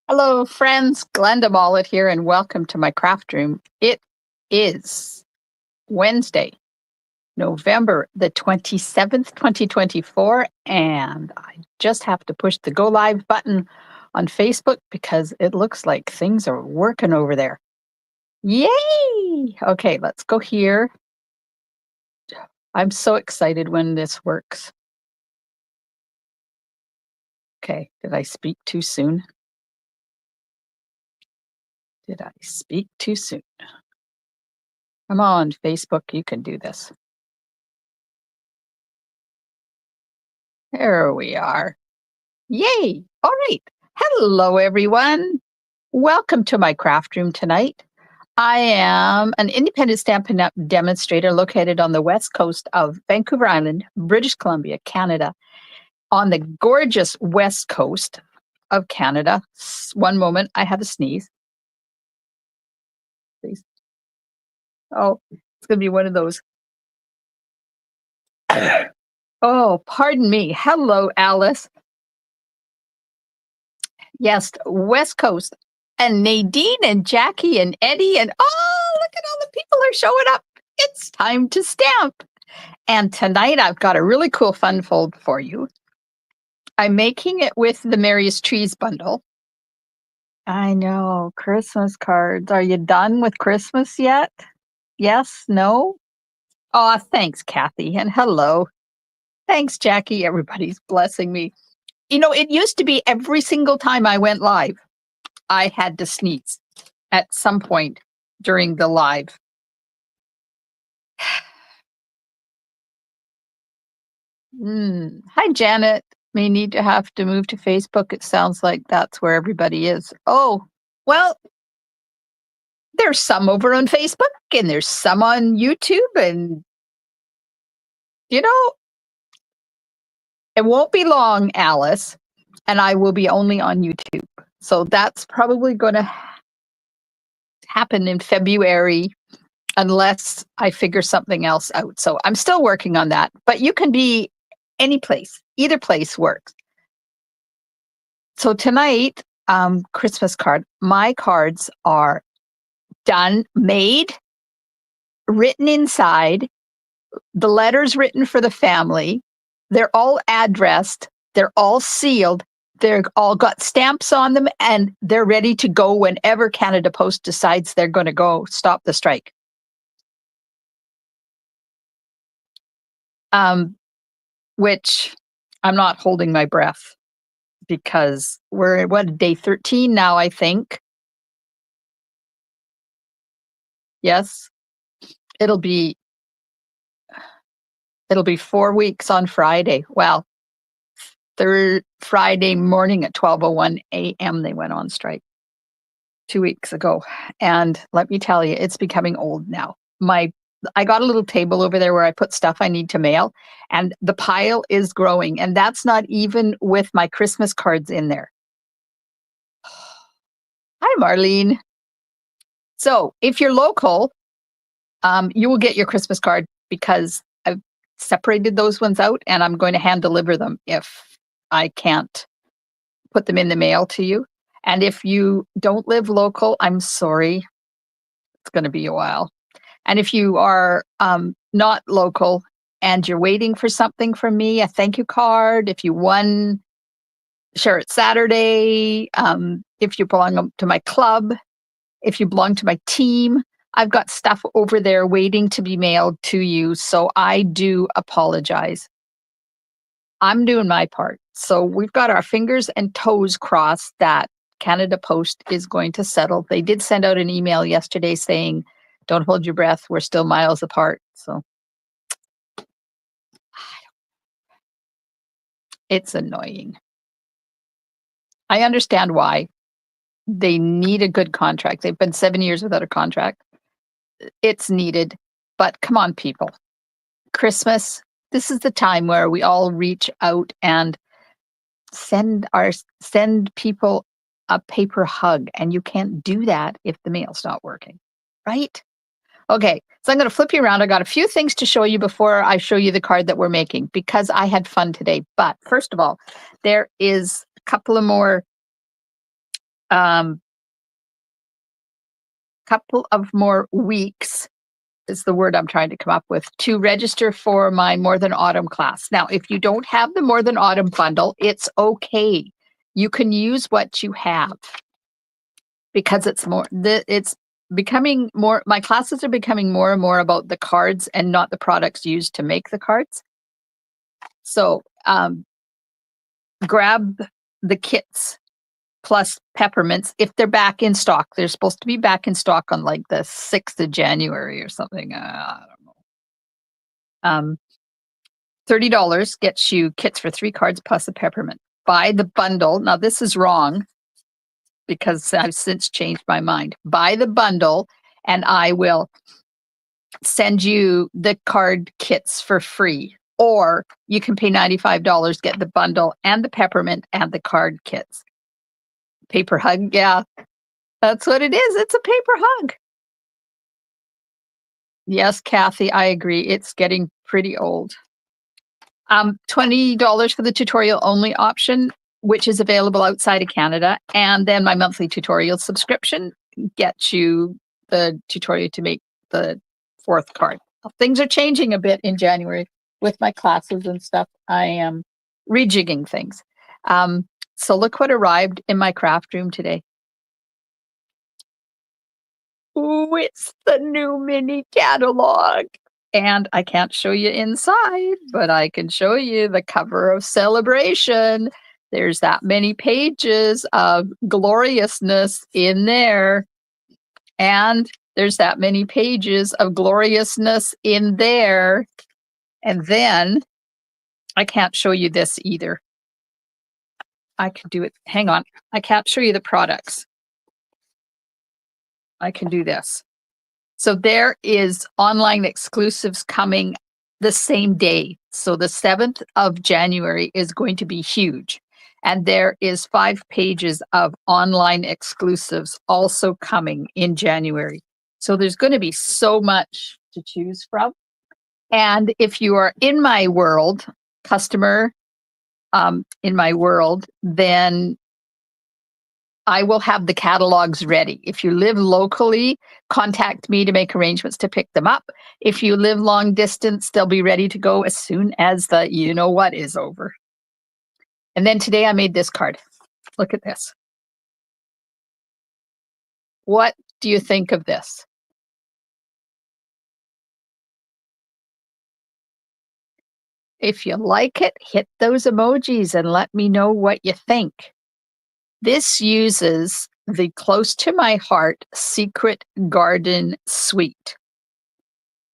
Hello, friends. Glenda Mollett here, and welcome to my craft room. It is Wednesday, November the 27th, 2024, and I just have to push the go live button on Facebook because it looks like things are working over there. Yay! Okay, let's go here. I'm so excited when this works. Okay, did I speak too soon? Did I speak too soon? Come on, Facebook, you can do this. There we are. Yay! All right. Hello, everyone. Welcome to my craft room tonight. I am an independent Stampin' Up! Demonstrator located on the west coast of Vancouver Island, British Columbia, Canada, on the gorgeous west coast of Canada. One moment, I have a sneeze. Please. Oh, it's going to be one of those. Oh, pardon me. Hello, Alice. Yes, west coast. And Nadine and Jackie and Eddie and look at all the people are showing up. It's time to stamp. And tonight I've got a really cool fun fold for you. I'm making it with the Merriest Trees bundle. I know, Christmas cards. Are you done with Christmas yet? Yes? No? Oh, thanks, Kathy. And hello. Thanks, Jackie. Everybody's blessing me. You know, it used to be every single time I went live, I had to sneeze at some point during the live. Hi, Janet. May need to have to move to Facebook. It sounds like that's where everybody is. Oh, well, there's some over on Facebook and there's some on YouTube. And, you know, it won't be long, Alice, and I will be only on YouTube. So that's probably going to happen in February unless I figure something else out. So I'm still working on that, but you can be any place, either place works. So tonight, Christmas card, my cards are done, made, written inside, the letters written for the family. They're all addressed. They're all sealed. They're all got stamps on them, and they're ready to go whenever Canada Post decides they're going to go stop the strike. Which I'm not holding my breath because we're day 13 now, I think. Yes, it'll be 4 weeks on Friday. Well, Friday morning at 12:01 a.m. they went on strike 2 weeks ago. And let me tell you, it's becoming old now. I got a little table over there where I put stuff I need to mail, and the pile is growing. And that's not even with my Christmas cards in there. Hi, Marlene. So if you're local, you will get your Christmas card because I've separated those ones out and I'm going to hand deliver them if I can't put them in the mail to you. And if you don't live local, I'm sorry. It's going to be a while. And if you are not local and you're waiting for something from me, a thank you card, if you won Share It Saturday, if you belong to my club, if you belong to my team, I've got stuff over there waiting to be mailed to you. So I do apologize. I'm doing my part. So we've got our fingers and toes crossed that Canada Post is going to settle. They did send out an email yesterday saying, don't hold your breath. We're still miles apart. So it's annoying. I understand why. They need a good contract. They've been 7 years without a contract. It's needed. But come on, people. Christmas, this is the time where we all reach out and send people a paper hug. And you can't do that if the mail's not working, right? Okay, so I'm going to flip you around. I got a few things to show you before I show you the card that we're making because I had fun today. But first of all, there is a couple of more couple of more weeks is the word I'm trying to come up with, to register for my More Than Autumn class. Now, if you don't have the More Than Autumn bundle, it's okay. You can use what you have because it's becoming more, my classes are becoming more and more about the cards and not the products used to make the cards. So grab the kits plus peppermints if they're back in stock. They're supposed to be back in stock on like the 6th of January or something. I don't know. $30 gets you kits for 3 cards plus a peppermint. Buy the bundle. Now this is wrong because I've since changed my mind. Buy the bundle and I will send you the card kits for free. Or you can pay $95, get the bundle and the peppermint and the card kits. Paper hug, yeah. That's what it is. It's a paper hug. Yes, Kathy, I agree. It's getting pretty old. $20 for the tutorial only option, which is available outside of Canada. And then my monthly tutorial subscription gets you the tutorial to make the 4th card. Things are changing a bit in January with my classes and stuff. I am rejigging things. So look what arrived in my craft room today. Ooh, it's the new mini catalog. And I can't show you inside, but I can show you the cover of Celebration. There's that many pages of gloriousness in there. And there's that many pages of gloriousness in there. And then I can't show you this either. I can do it. Hang on. I can't show you the products. I can do this. So there is online exclusives coming the same day. So the 7th of January is going to be huge. And there is 5 pages of online exclusives also coming in January. So there's going to be so much to choose from. And if you are in my world, customer in my world, then I will have the catalogs ready. If you live locally, contact me to make arrangements to pick them up. If you live long distance, they'll be ready to go as soon as the you know what is over. And then today I made this card. Look at this. What do you think of this? If you like it, hit those emojis and let me know what you think. This uses the Close to My Heart Secret Garden Suite.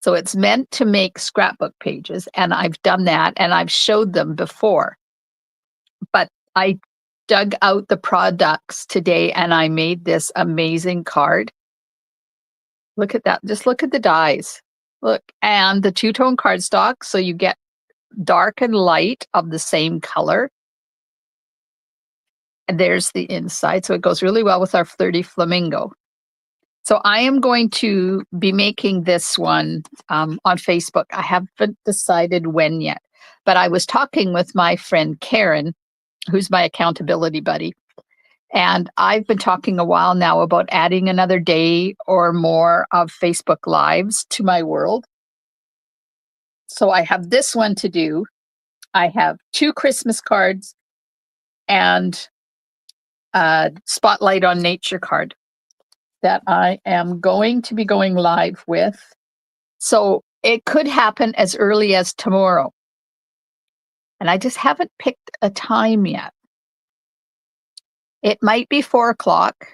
So it's meant to make scrapbook pages, and I've done that, and I've showed them before. But I dug out the products today, and I made this amazing card. Look at that. Just look at the dies. Look, and the 2-tone cardstock, so you get dark and light of the same color. And there's the inside. So it goes really well with our Flirty Flamingo. So I am going to be making this one on Facebook. I haven't decided when yet, but I was talking with my friend Karen, who's my accountability buddy. And I've been talking a while now about adding another day or more of Facebook Lives to my world. So I have this one to do. I have 2 Christmas cards and Spotlight on Nature card that I am going to be going live with. So it could happen as early as tomorrow. And I just haven't picked a time yet. It might be 4 o'clock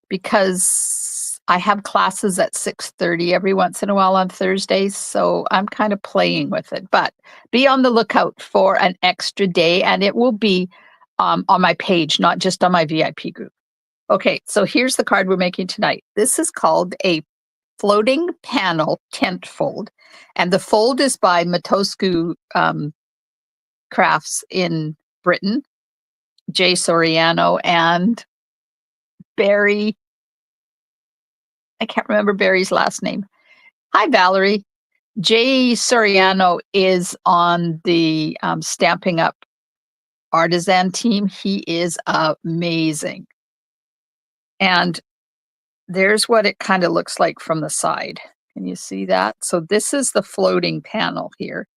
because I have classes at 6:30 every once in a while on Thursdays. So I'm kind of playing with it. But be on the lookout for an extra day, and it will be on my page, not just on my VIP group. Okay, so here's the card we're making tonight. This is called a floating panel tent fold, and the fold is by Matosku Crafts in Britain, Jay Soriano and Barry. I can't remember Barry's last name. Hi, Valerie. Jay Soriano is on the Stamping Up artisan team. He is amazing. And there's what it kind of looks like from the side. Can you see that? So this is the floating panel here.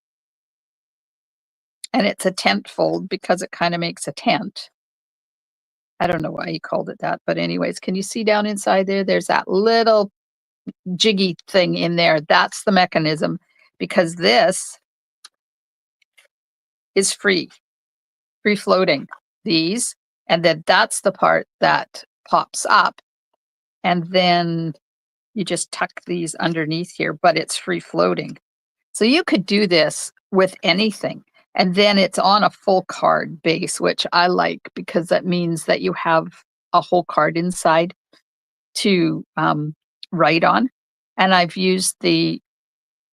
And it's a tent fold because it kind of makes a tent. I don't know why he called it that, but anyways, can you see down inside there? There's that little jiggy thing in there. That's the mechanism, because this is free floating, these, and then that's the part that pops up, and then you just tuck these underneath here, but it's free floating. So you could do this with anything. And then it's on a full card base, which I like because that means that you have a whole card inside to write on. And I've used the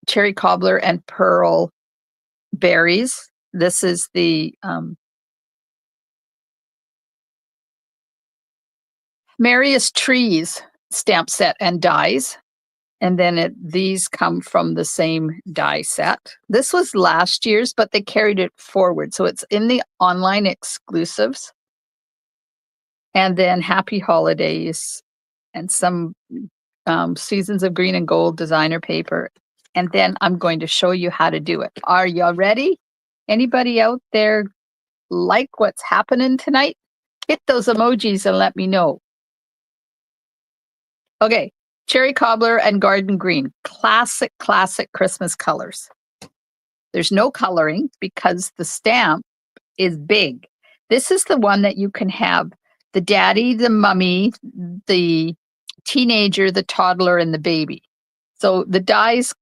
cherry cobbler and pearl berries. This is the Merriest Trees stamp set and dies. And then these come from the same die set. This was last year's, but they carried it forward. So it's in the online exclusives. And then Happy Holidays and some Seasons of Green and Gold designer paper. And then I'm going to show you how to do it. Are you ready? Anybody out there like what's happening tonight? Hit those emojis and let me know. Okay. Cherry cobbler and garden green, classic Christmas colors. There's no coloring because the stamp is big. This is the one that you can have the daddy, the mummy, the teenager, the toddler, and the baby. So the dies,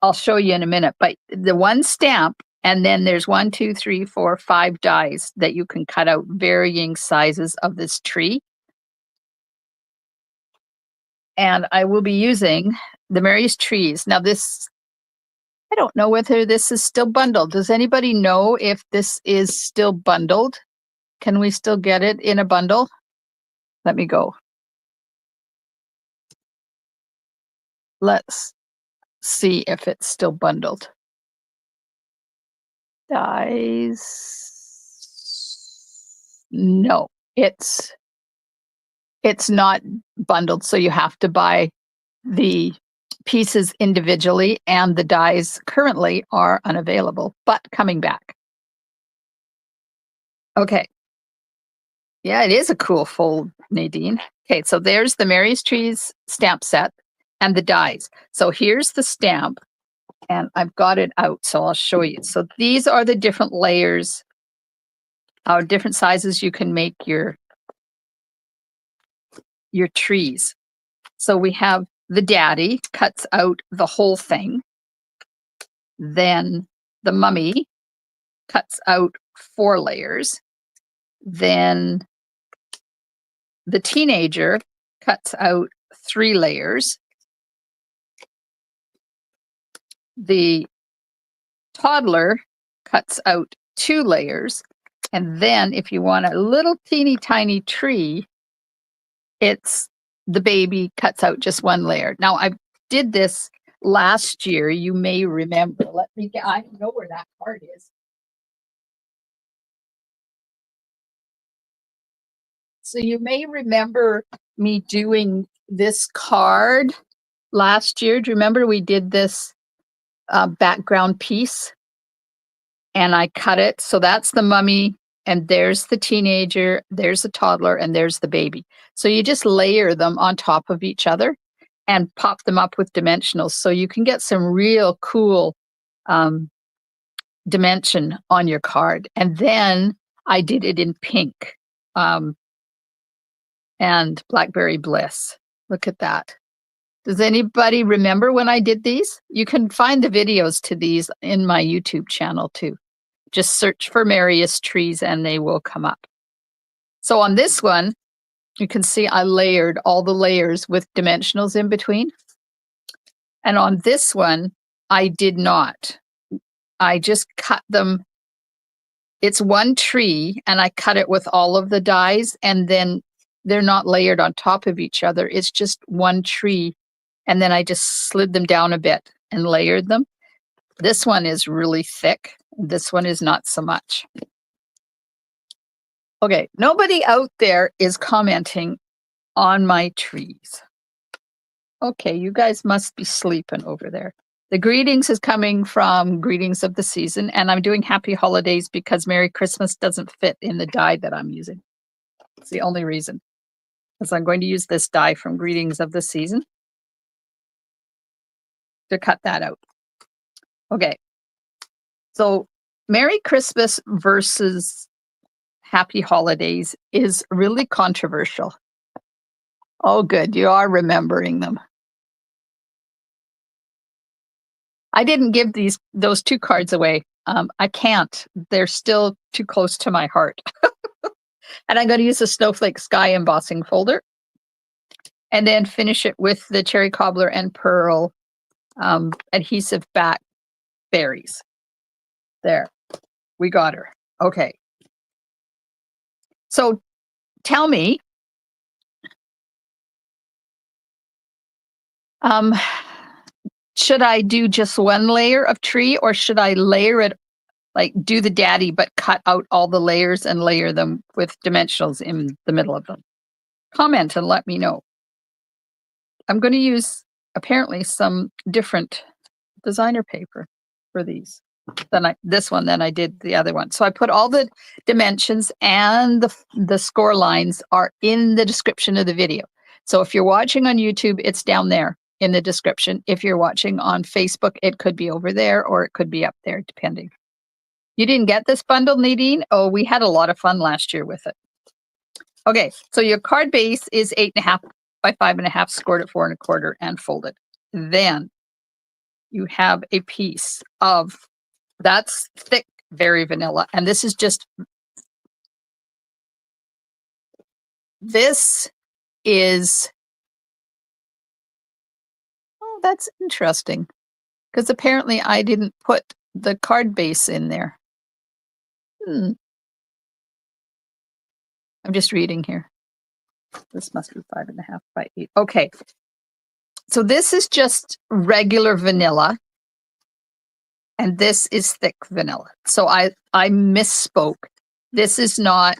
I'll show you in a minute, but the one stamp, and then there's 1, 2, 3, 4, 5 dies that you can cut out varying sizes of this tree. And I will be using the Merriest Trees. Now this, I don't know whether this is still bundled. Does anybody know if this is still bundled? Can we still get it in a bundle? Let me go. Let's see if it's still bundled. Dies. No, it's not bundled, so you have to buy the pieces individually, and the dies currently are unavailable, but coming back. Okay. Yeah, it is a cool fold, Nadine. Okay, so there's the Merriest Trees stamp set and the dies. So here's the stamp, and I've got it out, so I'll show you. So these are the different layers, different sizes you can make your trees. So we have the daddy cuts out the whole thing. Then the mummy cuts out 4 layers. Then the teenager cuts out 3 layers. The toddler cuts out 2 layers. And then if you want a little teeny tiny tree, it's the baby cuts out just 1 layer. Now I did this last year. You may remember. I know where that card is. So you may remember me doing this card last year. Do you remember we did this background piece? And I cut it. So that's the mummy, and there's the teenager, there's the toddler, and there's the baby. So you just layer them on top of each other and pop them up with dimensionals. So you can get some real cool dimension on your card. And then I did it in pink and Blackberry Bliss. Look at that. Does anybody remember when I did these? You can find the videos to these in my YouTube channel too. Just search for Merriest Trees and they will come up. So on this one, you can see I layered all the layers with dimensionals in between. And on this one, I did not. I just cut them. It's 1 tree and I cut it with all of the dies, and then they're not layered on top of each other. It's just 1 tree. And then I just slid them down a bit and layered them. This one is really thick. This one is not so much. Okay, nobody out there is commenting on my trees. Okay, you guys must be sleeping over there. The greetings is coming from Greetings of the Season, and I'm doing Happy Holidays because Merry Christmas doesn't fit in the die that I'm using. It's the only reason. Because I'm going to use this die from Greetings of the Season to cut that out. Okay. So Merry Christmas versus Happy Holidays is really controversial. Oh, good. You are remembering them. I didn't give those 2 cards away. I can't. They're still too close to my heart. And I'm going to use the Snowflake Sky embossing folder and then finish it with the Cherry Cobbler and Pearl adhesive back berries. There, we got her. Okay. So tell me, should I do just 1 layer of tree or should I layer it, like do the daddy, but cut out all the layers and layer them with dimensionals in the middle of them? Comment and let me know. I'm going to use apparently some different designer paper for these than this one than I did the other one. So I put all the dimensions and the score lines are in the description of the video. So if you're watching on YouTube, it's down there in the description. If you're watching on Facebook, it could be over there or it could be up there, depending. You didn't get this bundle, Nadine? Oh, we had a lot of fun last year with it. Okay, so your card base is 8.5 by 5.5, scored at 4 1/4 and folded. Then you have a piece of, that's thick, very vanilla. And this is just, this is, oh, that's interesting. Because apparently I didn't put the card base in there. I'm just reading here. This must be 5.5 by 8. Okay. So this is just regular vanilla. And this is thick vanilla. So I misspoke. This is not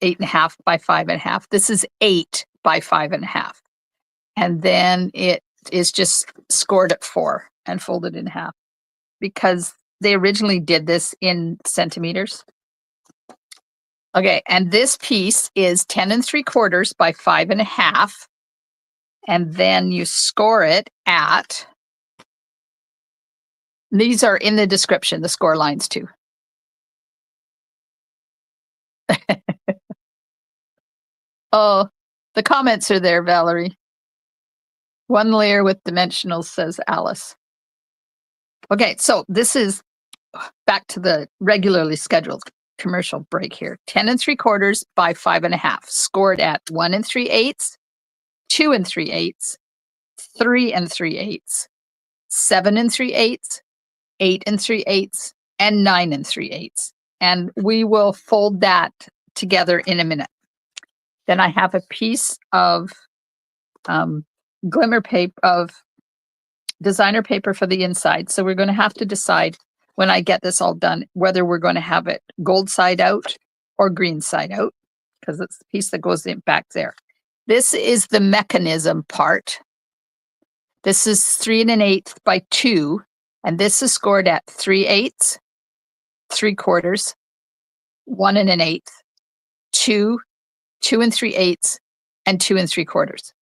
8.5 by 5.5. This is 8 by 5.5. And then it is just scored at 4 and folded in half because they originally did this in centimeters. Okay, and this piece is 10 3/4 by 5.5. And then you score it at, these are in the description, the score lines too. Oh, the comments are there, Valerie. 1 layer with dimensionals, says Alice. Okay, so this is back to the regularly scheduled commercial break here. 10 3/4 by 5.5, scored at 1 3/8, 2 3/8, 3 3/8, 7 3/8, 8 3/8, and 9 3/8. And we will fold that together in a minute. Then I have a piece of Glimmer paper, of designer paper for the inside. So we're going to have to decide when I get this all done whether we're going to have it gold side out or green side out, because it's the piece that goes in back there. This is the mechanism part. This is 3 1/8 by 2, and this is scored at 3/8, 3/4, 1 1/8, 2, 2 3/8, and 2 3/4.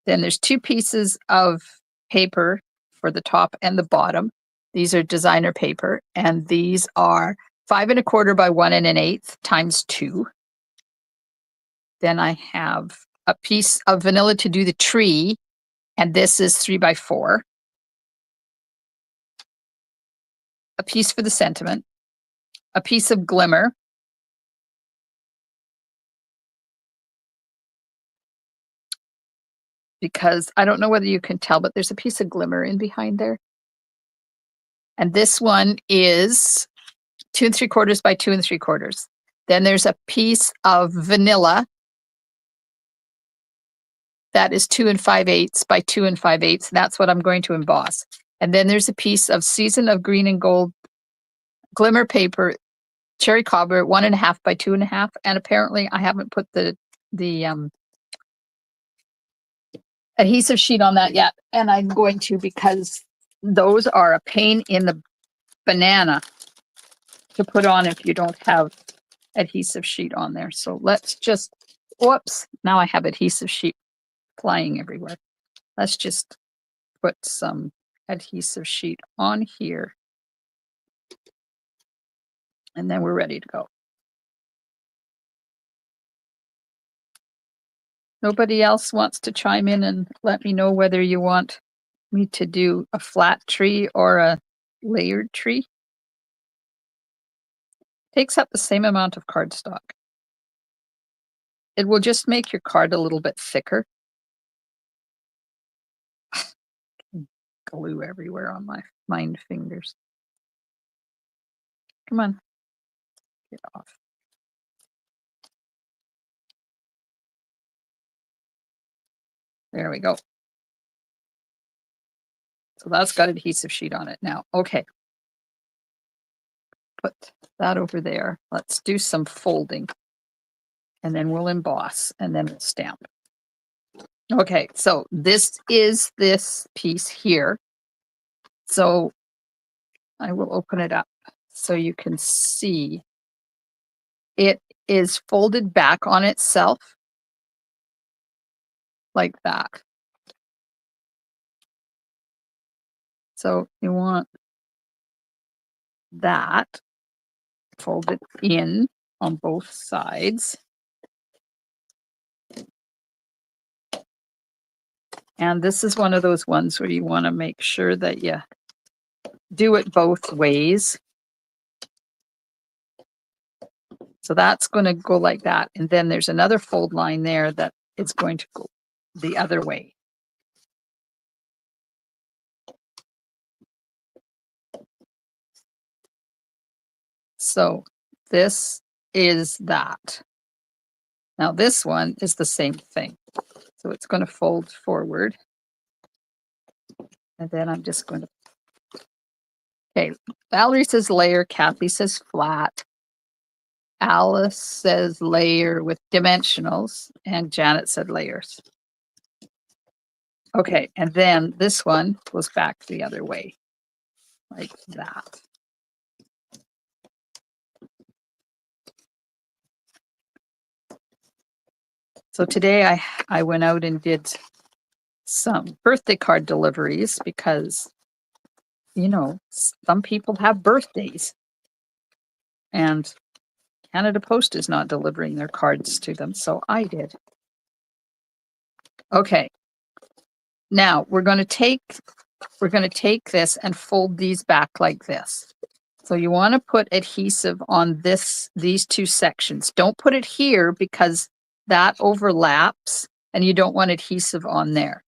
Then there's 2 pieces of paper for the top and the bottom. These are designer paper, and these are 5 1/4 by 1 1/8 times 2. Then I have a piece of vanilla to do the tree, and this is 3 by 4. A piece for the sentiment, a piece of Glimmer, because I don't know whether you can tell, but there's a piece of Glimmer in behind there. And this one is 2 3/4 by 2 3/4. Then there's a piece of vanilla that is 2 5/8 by 2 5/8. That's what I'm going to emboss. And then there's a piece of Season of Green and Gold Glimmer paper cherry cobbler, 1.5 by 2.5, and apparently I haven't put the adhesive sheet on that yet, and I'm going to, because those are a pain in the banana to put on if you don't have adhesive sheet on there. So let's just, whoops, now I have adhesive sheet flying everywhere. Let's just put some adhesive sheet on here, and then we're ready to go. Nobody else wants to chime in and let me know whether you want me to do a flat tree or a layered tree? Takes up the same amount of cardstock. It will just make your card a little bit thicker. Glue everywhere on my mind fingers. Come on, get off. There we go. So that's got adhesive sheet on it now. Okay. Put that over there. Let's do some folding. And then we'll emboss and then we'll stamp. Okay, so this is this piece here. So I will open it up so you can see. It is folded back on itself like that. So you want that folded in on both sides. And this is one of those ones where you want to make sure that you do it both ways. So that's going to go like that. And then there's another fold line there that it's going to go the other way. So this is that. Now this one is the same thing. So it's going to fold forward. And then I'm just going to, okay, Valerie says layer, Kathy says flat. Alice says layer with dimensionals, and Janet said layers. Okay, and then this one goes back the other way, like that. So today I went out and did some birthday card deliveries because, you know, some people have birthdays and Canada Post is not delivering their cards to them, so I did. Okay. Now we're going to take this and fold these back like this. So you want to put adhesive on these two sections. Don't put it here because that overlaps and you don't want adhesive on there.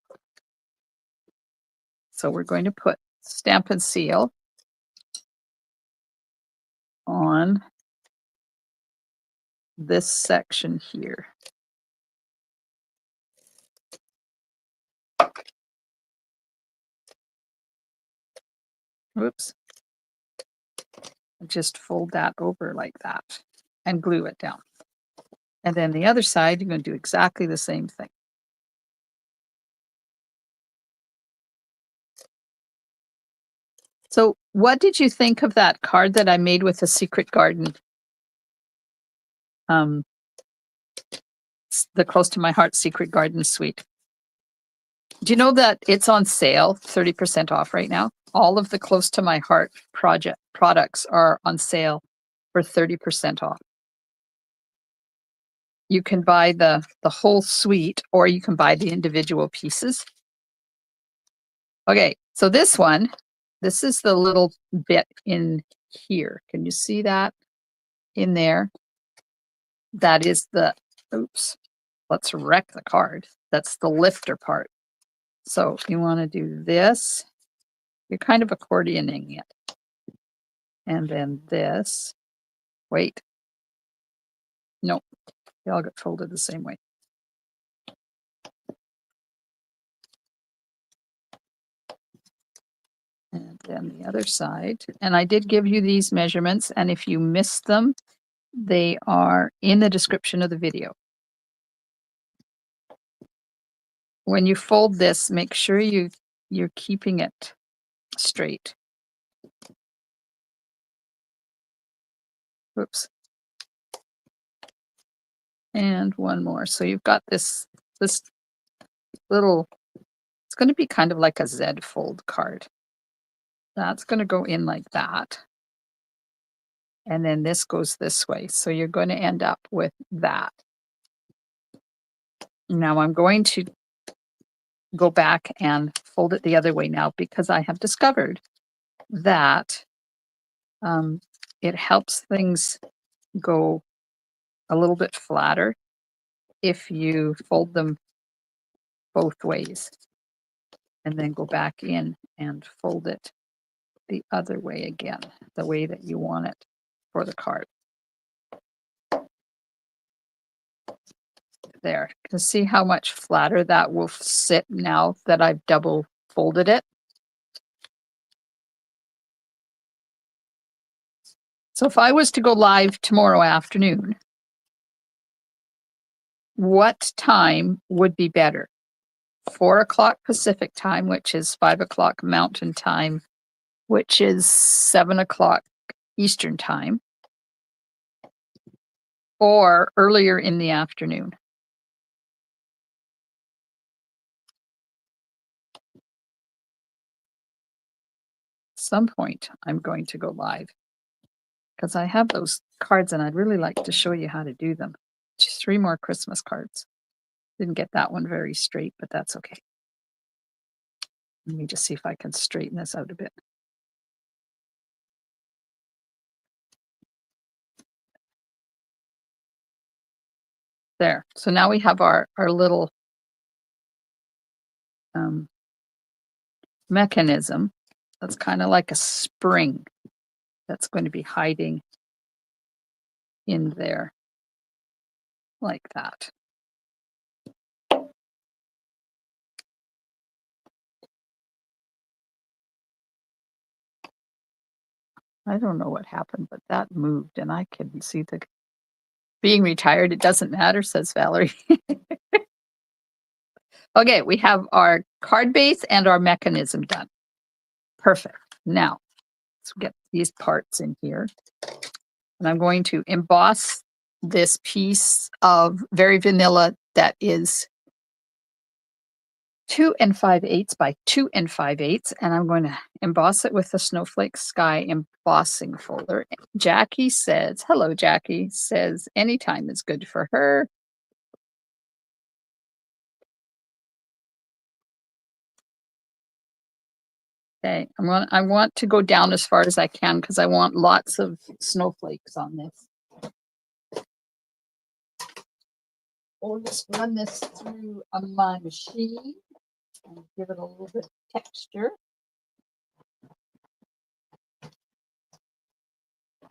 So we're going to put Stamp and Seal on this section here. Oops. Just fold that over like that and glue it down. And then the other side, you're going to do exactly the same thing. So what did you think of that card that I made with a secret garden? The Close to My Heart Secret Garden Suite. Do you know that it's on sale, 30% off right now? All of the Close to My Heart products are on sale for 30% off. You can buy the whole suite or you can buy the individual pieces. Okay, so this is the little bit in here. Can you see that in there? That is the, oops, let's wreck the card. That's the lifter part. So you want to do this. You're kind of accordioning it. And then this. Wait. Nope. They all get folded the same way. And then the other side. And I did give you these measurements, and if you missed them, they are in the description of the video. When you fold this, make sure you're keeping it straight. Oops. And one more. So you've got this little, it's going to be kind of like a Z fold card. That's going to go in like that. And then this goes this way. So you're going to end up with that. Now I'm going to go back and fold it the other way now, because I have discovered that it helps things go a little bit flatter if you fold them both ways and then go back in and fold it the other way again, the way that you want it for the card. There, you can see how much flatter that will sit now that I've double folded it. So if I was to go live tomorrow afternoon, what time would be better? 4 o'clock Pacific time, which is 5 o'clock Mountain time, which is 7 o'clock Eastern time, or earlier in the afternoon? At some point, I'm going to go live because I have those cards and I'd really like to show you how to do them. Just 3 more Christmas cards. Didn't get that one very straight, but that's okay. Let me just see if I can straighten this out a bit. There. So now we have our little mechanism that's kind of like a spring that's going to be hiding in there like that. I don't know what happened, but that moved and I couldn't see the being retired. It doesn't matter, says Valerie. Okay, we have our card base and our mechanism done. Perfect. Now, let's get these parts in here. And I'm going to emboss this piece of very vanilla that is 2 5/8 by 2 5/8, and I'm going to emboss it with the Snowflake Sky embossing folder. Jackie says, hello, Jackie, says anytime is good for her. Okay, I want to go down as far as I can because I want lots of snowflakes on this. We'll just run this through my machine and give it a little bit of texture.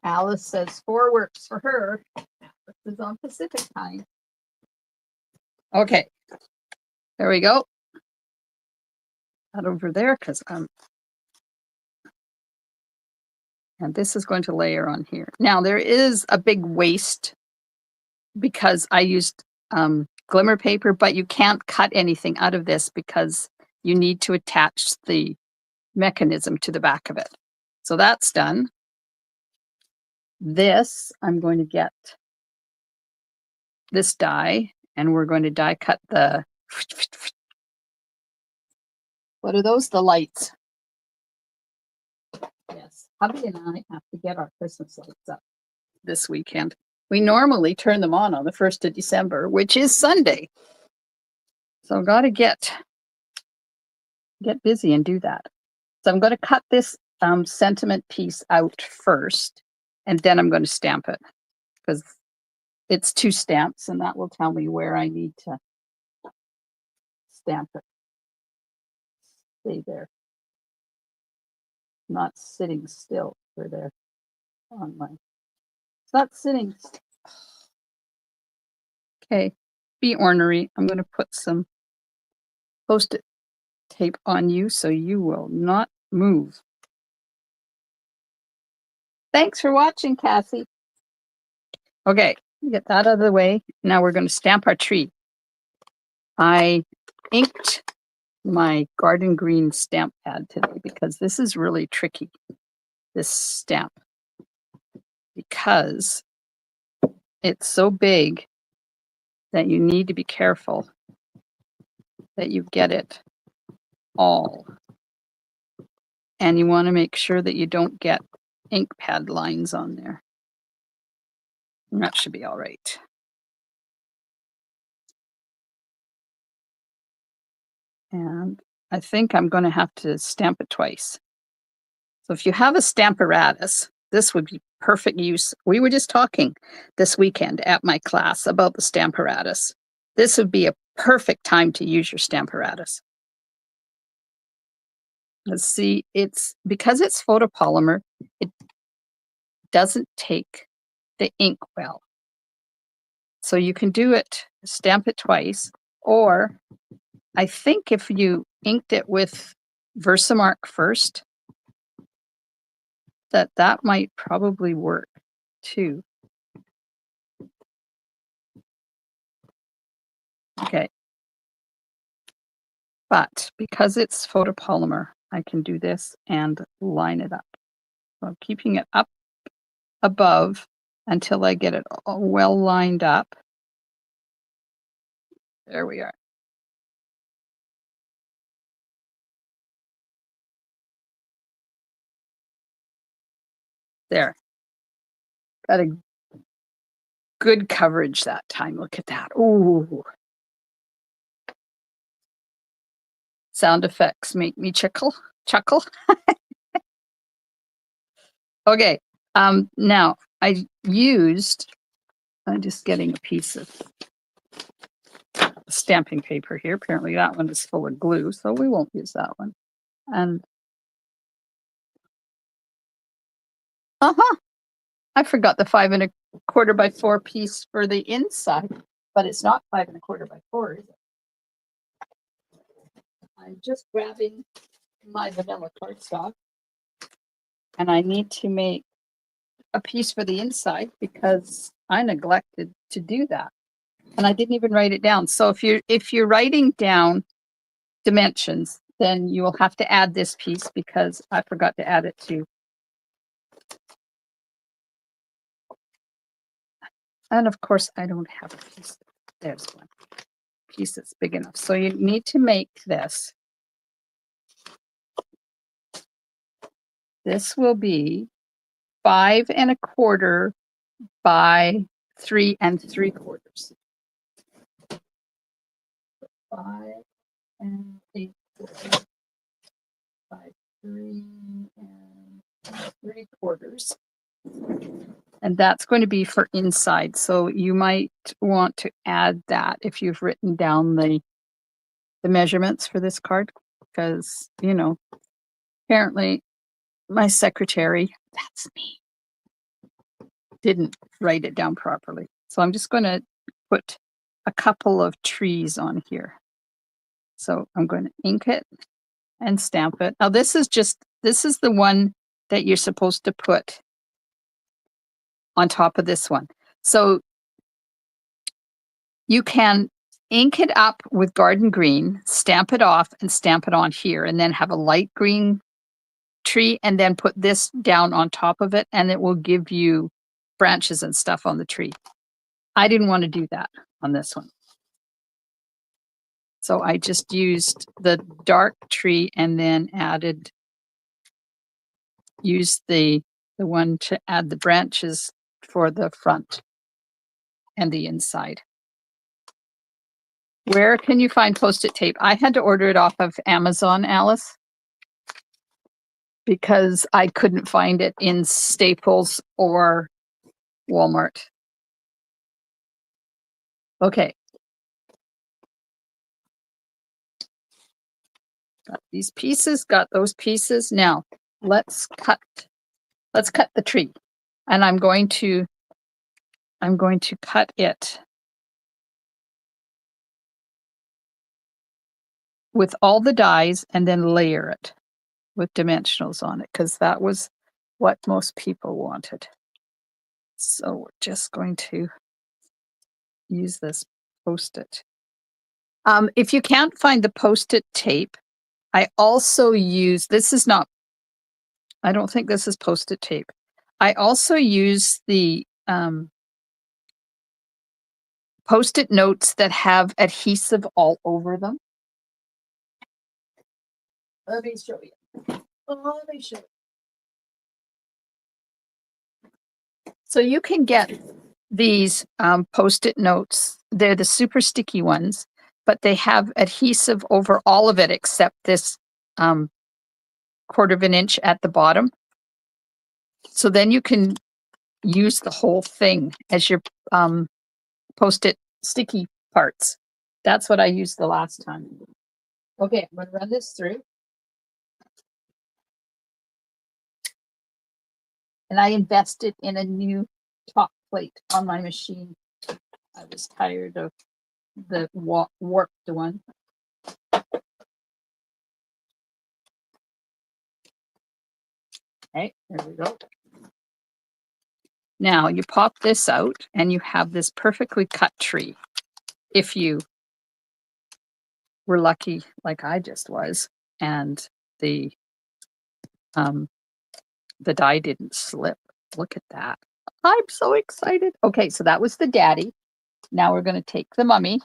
Alice says 4 works for her. This is on Pacific time. Okay, there we go. That over there because and this is going to layer on here. Now there is a big waste because I used Glimmer paper, but you can't cut anything out of this because you need to attach the mechanism to the back of it. So that's done. This, I'm going to get this die and we're going to die cut the, what are those? The lights. Yes, hubby and I have to get our Christmas lights up this weekend. We normally turn them on the 1st of December, which is Sunday. So I've got to get busy and do that. So I'm going to cut this sentiment piece out first, and then I'm going to stamp it because it's 2 stamps, and that will tell me where I need to stamp it. Stay there. Not sitting still for there on my. It's not sitting. Okay, be ornery. I'm going to put some Post-it tape on you so you will not move. Thanks for watching, Cassie. Okay, get that out of the way. Now we're going to stamp our tree. I inked my garden green stamp pad today because this is really tricky, this stamp, because it's so big that you need to be careful that you get it all. And you want to make sure that you don't get ink pad lines on there. And that should be all right. And I think I'm going to have to stamp it twice. So if you have a Stamparatus, this would be perfect use. We were just talking this weekend at my class about the Stamparatus. This would be a perfect time to use your Stamparatus. Let's see, it's because it's photopolymer, it doesn't take the ink well. So you can do it, stamp it twice, or I think if you inked it with Versamark first, that might probably work too. Okay. But because it's photopolymer, I can do this and line it up. So I'm keeping it up above until I get it all well lined up. There we are. There. Got a good coverage that time. Look at that. Ooh. Sound effects make me chuckle. Okay. Now I'm just getting a piece of stamping paper here. Apparently that one is full of glue, so we won't use that one. And I forgot the 5 1/4 by 4 piece for the inside, but it's not 5 1/4 by 4, is it? I'm just grabbing my vanilla cardstock, and I need to make a piece for the inside because I neglected to do that, and I didn't even write it down. So if you're writing down dimensions, then you will have to add this piece because I forgot to add it too. And of course, I don't have a piece. There's one piece that's big enough. So you need to make this. This will be 5 1/4 by 3 3/4. 5 8 by 3 3/4. And that's going to be for inside. So you might want to add that if you've written down the measurements for this card, because, you know, apparently my secretary, that's me, didn't write it down properly. So I'm just going to put a couple of trees on here. So I'm going to ink it and stamp it. Now this is the one that you're supposed to put on top of this one. So you can ink it up with garden green, stamp it off and stamp it on here, and then have a light green tree and then put this down on top of it, and it will give you branches and stuff on the tree. I didn't want to do that on this one. So I just used the dark tree and then used the one to add the branches for the front and the inside. Where can you find Post-it tape? I had to order it off of Amazon, Alice, because I couldn't find it in Staples or Walmart. Okay. Got these pieces, got those pieces. Now let's cut the tree. And I'm going to cut it with all the dies and then layer it with dimensionals on it, because that was what most people wanted. So we're just going to use this Post-it. If you can't find the Post-it tape, I also use, this is not, I don't think this is Post-it tape. I also use the Post-it notes that have adhesive all over them. Let me show you. Let me show you. So you can get these Post-it notes. They're the super sticky ones, but they have adhesive over all of it except this 1/4 of an inch at the bottom. So then you can use the whole thing as your Post-it sticky parts. That's what I used the last time. Okay, I'm going to run this through. And I invested in a new top plate on my machine. I was tired of the warped one. Okay, there we go. Now you pop this out and you have this perfectly cut tree. If you were lucky like I just was, and the die didn't slip. Look at that. I'm so excited. Okay, so that was the daddy. Now we're going to take the mummy.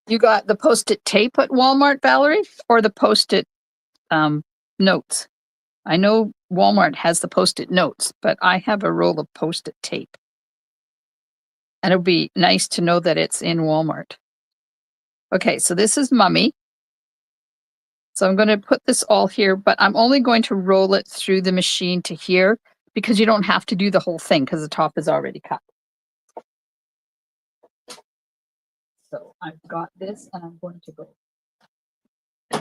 You got the Post-it tape at Walmart, Valerie, or the Post-it notes? I know Walmart has the Post-it notes, but I have a roll of Post-it tape. And it'll be nice to know that it's in Walmart. Okay, so this is mummy. So I'm going to put this all here, but I'm only going to roll it through the machine to here because you don't have to do the whole thing because the top is already cut. So I've got this and I'm going to go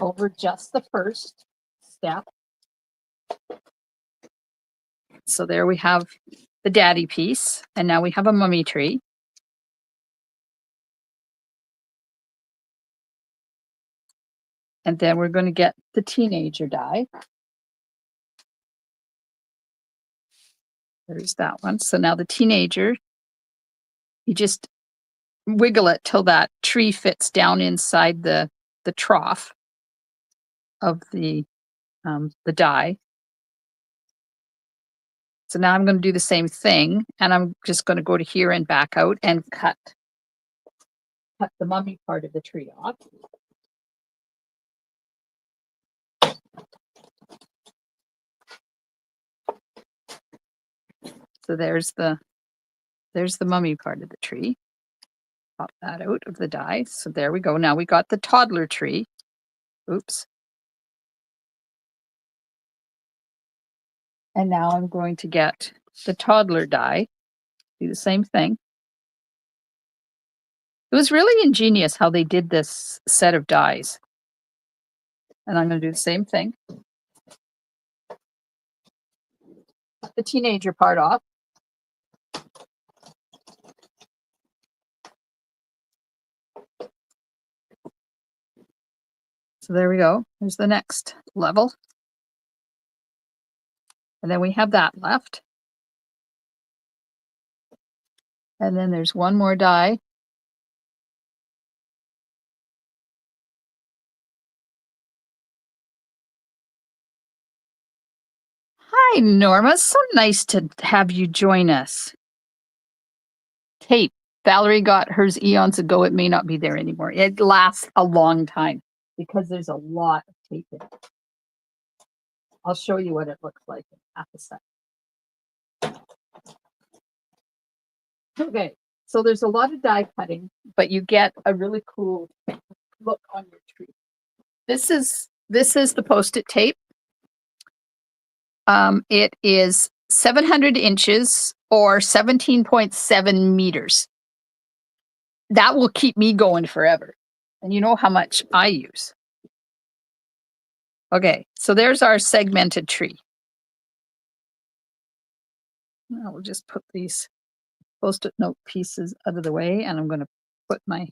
over just the first step. So there we have the daddy piece, and now we have a mummy tree. And then we're going to get the teenager die. There's that one. So now the teenager, you just wiggle it till that tree fits down inside the trough of the die. So now I'm going to do the same thing, and I'm just going to go to here and back out and cut the mummy part of the tree off. So there's the mummy part of the tree. Pop that out of the die. So there we go. Now we got the toddler tree. Oops. And now I'm going to get the toddler die. Do the same thing. It was really ingenious how they did this set of dies. And I'm going to do the same thing. Cut the teenager part off. So there we go. There's the next level. And then we have that left. And then there's one more die. Hi, Norma. So nice to have you join us. Tape. Valerie got hers eons ago. It may not be there anymore. It lasts a long time because there's a lot of tape in it. I'll show you what it looks like in half a second. Okay, so there's a lot of die cutting, but you get a really cool look on your tree. This is the Post-it tape. It is 700 inches or 17.7 meters. That will keep me going forever. And you know how much I use. Okay, so there's our segmented tree. Now we'll just put these Post-it note pieces out of the way, and I'm going to put my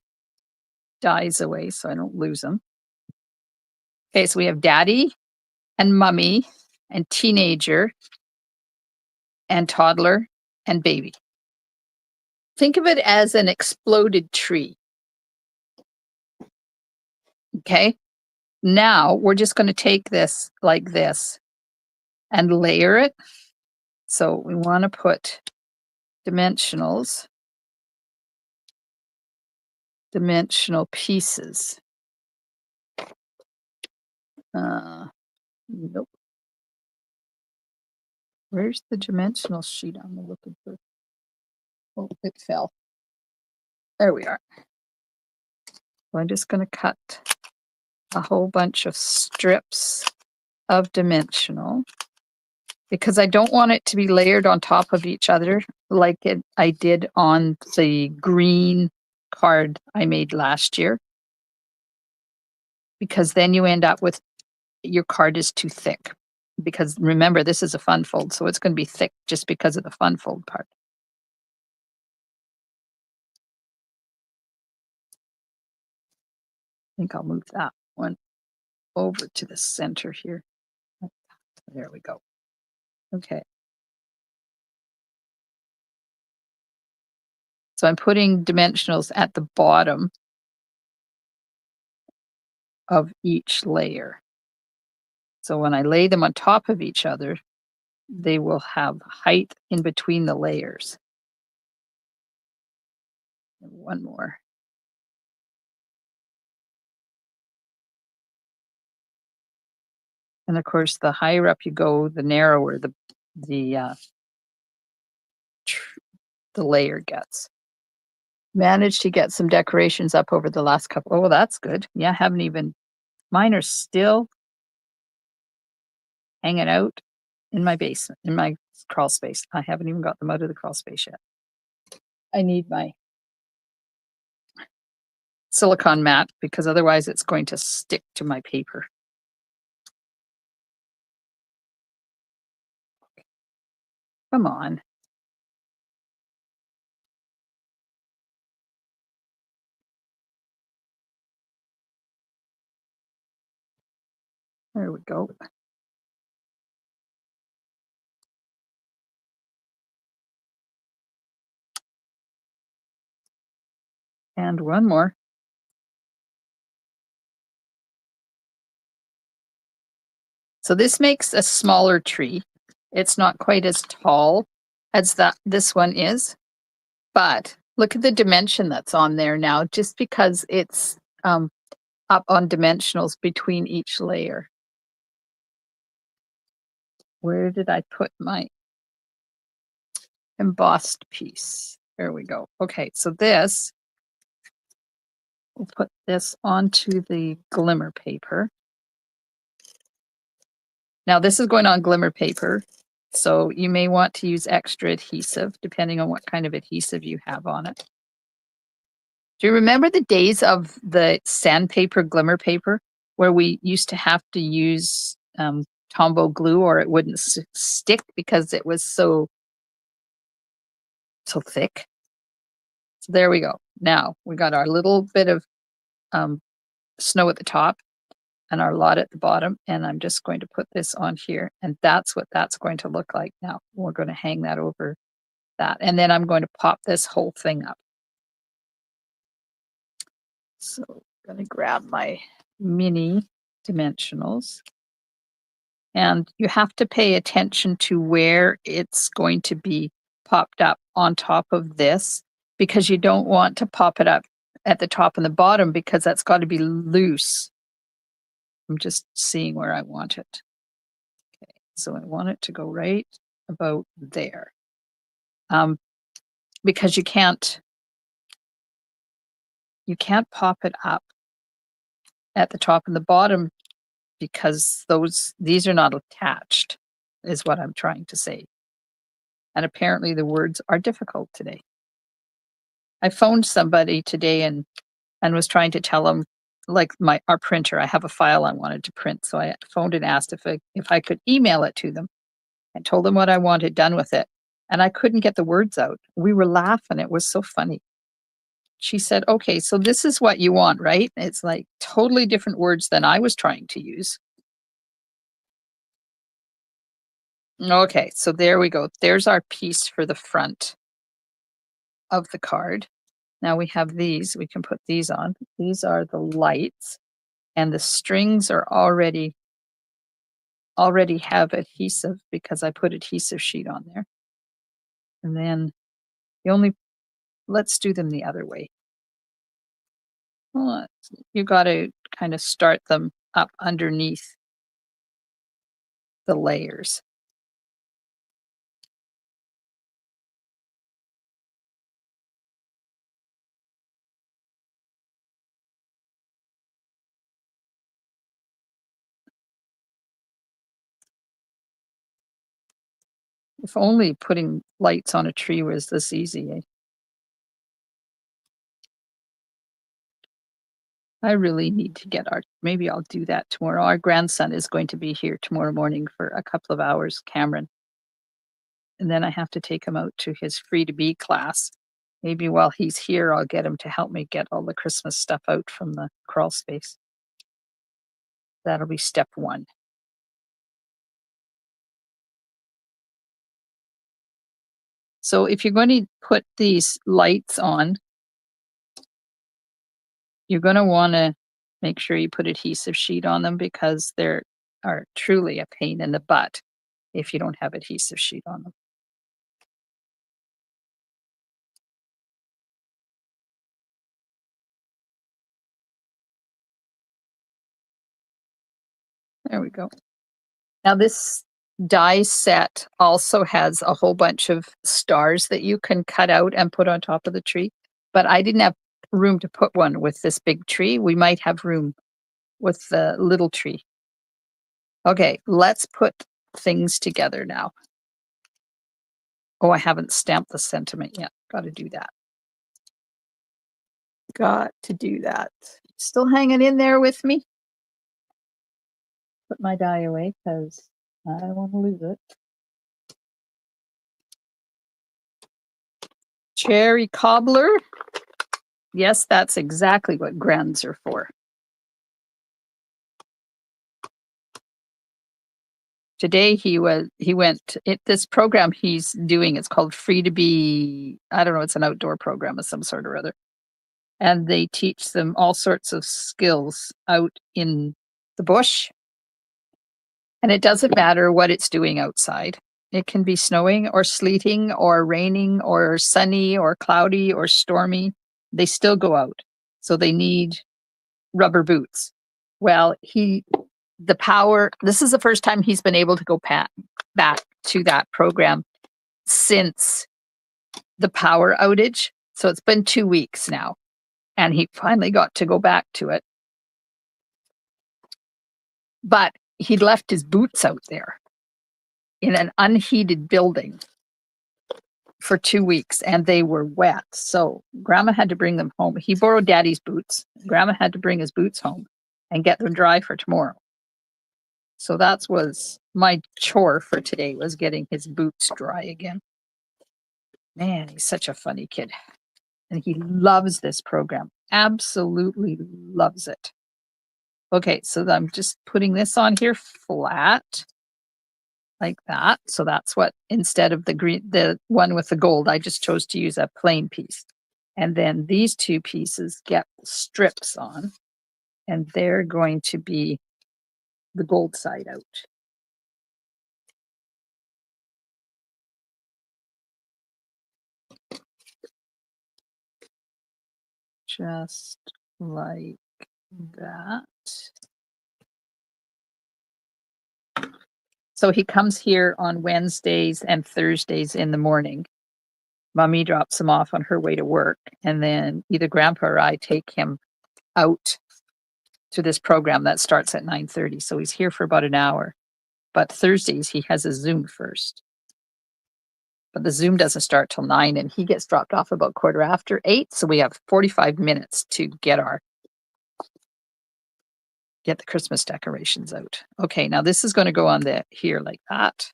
dies away so I don't lose them. Okay, so we have daddy and mummy and teenager and toddler and baby. Think of it as an exploded tree. Okay. Now we're just going to take this like this and layer it. So we want to put dimensional pieces. Nope. Where's the dimensional sheet I'm looking for? Oh, it fell. There we are. So I'm just going to cut a whole bunch of strips of dimensional because I don't want it to be layered on top of each other like I did on the green card I made last year. Because then you end up with your card is too thick. Because remember, this is a fun fold, so it's going to be thick just because of the fun fold part. I think I'll move that one over to the center here. There we go. Okay. So I'm putting dimensionals at the bottom of each layer. So when I lay them on top of each other, they will have height in between the layers. And one more. And of course, the higher up you go, the narrower the layer gets. Managed to get some decorations up over the last couple. Oh, that's good. Yeah, haven't even. Mine are still hanging out in my basement, in my crawl space. I haven't even got them out of the crawl space yet. I need my silicone mat because otherwise it's going to stick to my paper. Come on. There we go. And one more. So this makes a smaller tree. It's not quite as tall as this one is, but look at the dimension that's on there now, just because it's up on dimensionals between each layer. Where did I put my embossed piece? There we go. Okay, so this, we'll put this onto the Glimmer paper. Now this is going on Glimmer paper, so you may want to use extra adhesive depending on what kind of adhesive you have on it. Do you remember the days of the sandpaper Glimmer paper where we used to have to use Tombow glue or it wouldn't stick because it was so thick? So there we go. Now we got our little bit of snow at the top and our lot at the bottom. And I'm just going to put this on here. And that's what that's going to look like. Now we're going to hang that over that. And then I'm going to pop this whole thing up. So I'm going to grab my mini dimensionals. And you have to pay attention to where it's going to be popped up on top of this because you don't want to pop it up at the top and the bottom because that's got to be loose. I'm just seeing where I want it. Okay, so I want it to go right about there. Because you can't pop it up at the top and the bottom because these are not attached, is what I'm trying to say. And apparently the words are difficult today. I phoned somebody today and was trying to tell them, like our printer, I have a file I wanted to print. So I phoned and asked if I could email it to them and told them what I wanted done with it. And I couldn't get the words out. We were laughing. It was so funny. She said, okay, so this is what you want, right? It's like totally different words than I was trying to use. Okay, so there we go. There's our piece for the front of the card. Now we have these. We can put these on. These are the lights, and the strings are already have adhesive because I put adhesive sheet on there. And then let's do them the other way. You got to kind of start them up underneath the layers. If only putting lights on a tree was this easy. Eh? I really need to get maybe I'll do that tomorrow. Our grandson is going to be here tomorrow morning for a couple of hours, Cameron. And then I have to take him out to his free to be class. Maybe while he's here, I'll get him to help me get all the Christmas stuff out from the crawl space. That'll be step one. So if you're going to put these lights on, you're going to want to make sure you put adhesive sheet on them because they are truly a pain in the butt if you don't have adhesive sheet on them. There we go. Now this die set also has a whole bunch of stars that you can cut out and put on top of the tree, but I didn't have room to put one with this big tree. We might have room with the little tree. Okay, let's put things together now. Oh, I haven't stamped the sentiment yet. Got to do that. Got to do that. Still hanging in there with me? Put my die away because I don't want to lose it. Cherry cobbler. Yes, that's exactly what grands are for. Today this program he's doing, it's called Free to Be, I don't know, it's an outdoor program of some sort or other. And they teach them all sorts of skills out in the bush. And it doesn't matter what it's doing outside. It can be snowing or sleeting or raining or sunny or cloudy or stormy. They still go out. So they need rubber boots. Well, this is the first time he's been able to go back to that program since the power outage. So it's been 2 weeks now. And he finally got to go back to it. But he left his boots out there in an unheated building for 2 weeks and they were wet. So grandma had to bring them home. He borrowed daddy's boots. Grandma had to bring his boots home and get them dry for tomorrow. So that was my chore for today, was getting his boots dry again. Man, he's such a funny kid. And he loves this program. Absolutely loves it. Okay, so I'm just putting this on here flat like that. So that's what, instead of the one with the gold, I just chose to use a plain piece. And then these two pieces get strips on, and they're going to be the gold side out. Just like that. So he comes here on Wednesdays and Thursdays in the morning. Mommy drops him off on her way to work, and then either Grandpa or I take him out to this program that starts at 9:30. So he's here for about an hour. But Thursdays he has a Zoom first. But the Zoom doesn't start till 9, and he gets dropped off about 8:15. So we have 45 minutes to get the Christmas decorations out. Okay, now this is going to go on here like that,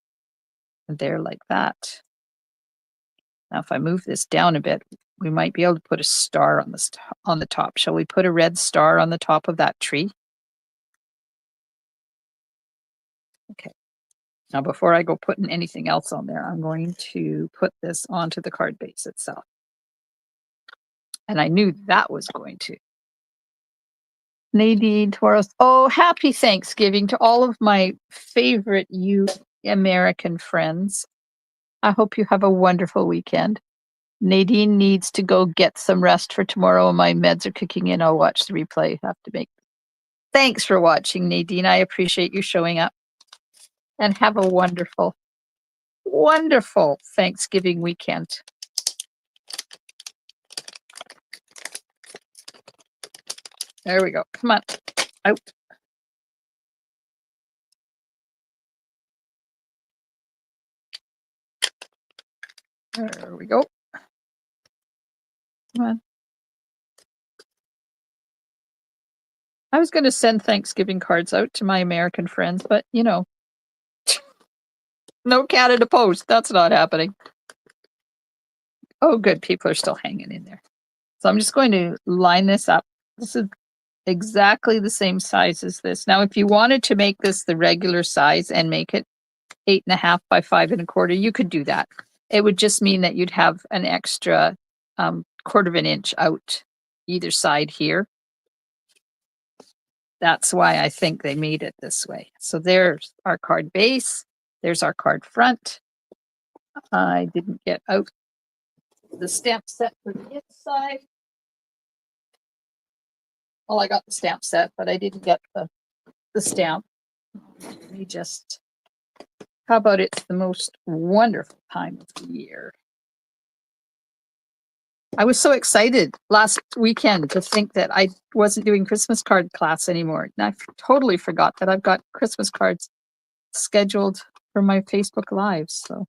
and there like that. Now, if I move this down a bit, we might be able to put a star on the top. Shall we put a red star on the top of that tree? Okay. Now, before I go putting anything else on there, I'm going to put this onto the card base itself. And I knew that was going to. Nadine Torres. Oh, happy Thanksgiving to all of my favorite you American friends. I hope you have a wonderful weekend. Nadine needs to go get some rest for tomorrow. My meds are kicking in. I'll watch the replay. Have to make. Thanks for watching, Nadine. I appreciate you showing up. And have a wonderful, wonderful Thanksgiving weekend. There we go. Come on. Out. There we go. Come on. I was going to send Thanksgiving cards out to my American friends, but you know, no Canada Post. That's not happening. Oh, good. People are still hanging in there. So I'm just going to line this up. This is exactly the same size as this. Now, if you wanted to make this the regular size and make it 8.5 by 5.25, you could do that. It would just mean that you'd have an extra 1/4 of an inch out either side here. That's why I think they made it this way. So there's our card base. There's our card front. I didn't get out the stamp set for the inside. Well, I got the stamp set, but I didn't get the stamp. Let me just, how about it's the most wonderful time of the year. I was so excited last weekend to think that I wasn't doing Christmas card class anymore. And I totally forgot that I've got Christmas cards scheduled for my Facebook Lives. So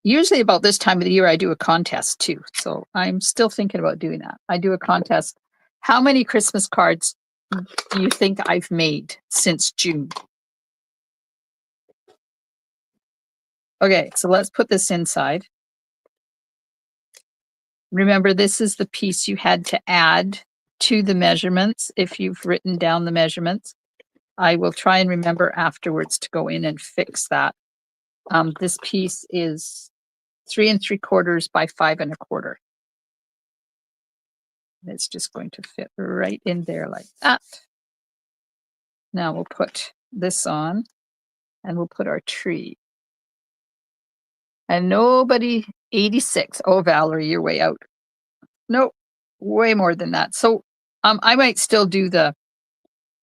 usually about this time of the year, I do a contest too. So I'm still thinking about doing that. I do a contest. How many Christmas cards do you think I've made since June? Okay, so let's put this inside. Remember, this is the piece you had to add to the measurements if you've written down the measurements. I will try and remember afterwards to go in and fix that. This piece is 3 3/4 by 5 1/4. It's just going to fit right in there like that. Now we'll put this on and we'll put our tree. And nobody, 86. Oh, Valerie, you're way out. Nope, way more than that. So I might still do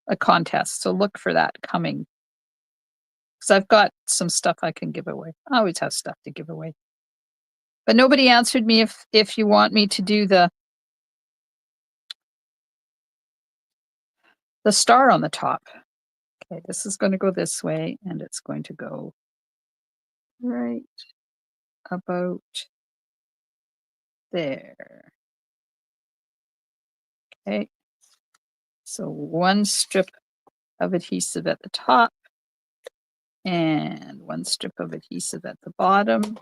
a contest. So look for that coming. Because I've got some stuff I can give away. I always have stuff to give away. But nobody answered me if you want me to do the star on the top. Okay, this is going to go this way and it's going to go right about there. Okay. So one strip of adhesive at the top and one strip of adhesive at the bottom.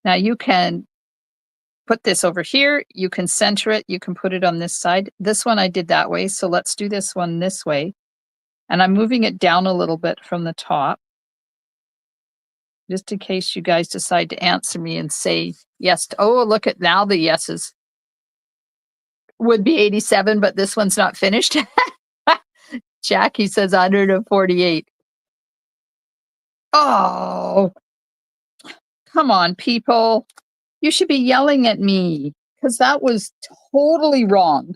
Now you can put this over here, you can center it, you can put it on this side. This one I did that way, so let's do this one this way. And I'm moving it down a little bit from the top, just in case you guys decide to answer me and say yes. Oh, look at now the yeses. Would be 87, but this one's not finished. Jackie says 148. Oh, come on, people. You should be yelling at me because that was totally wrong.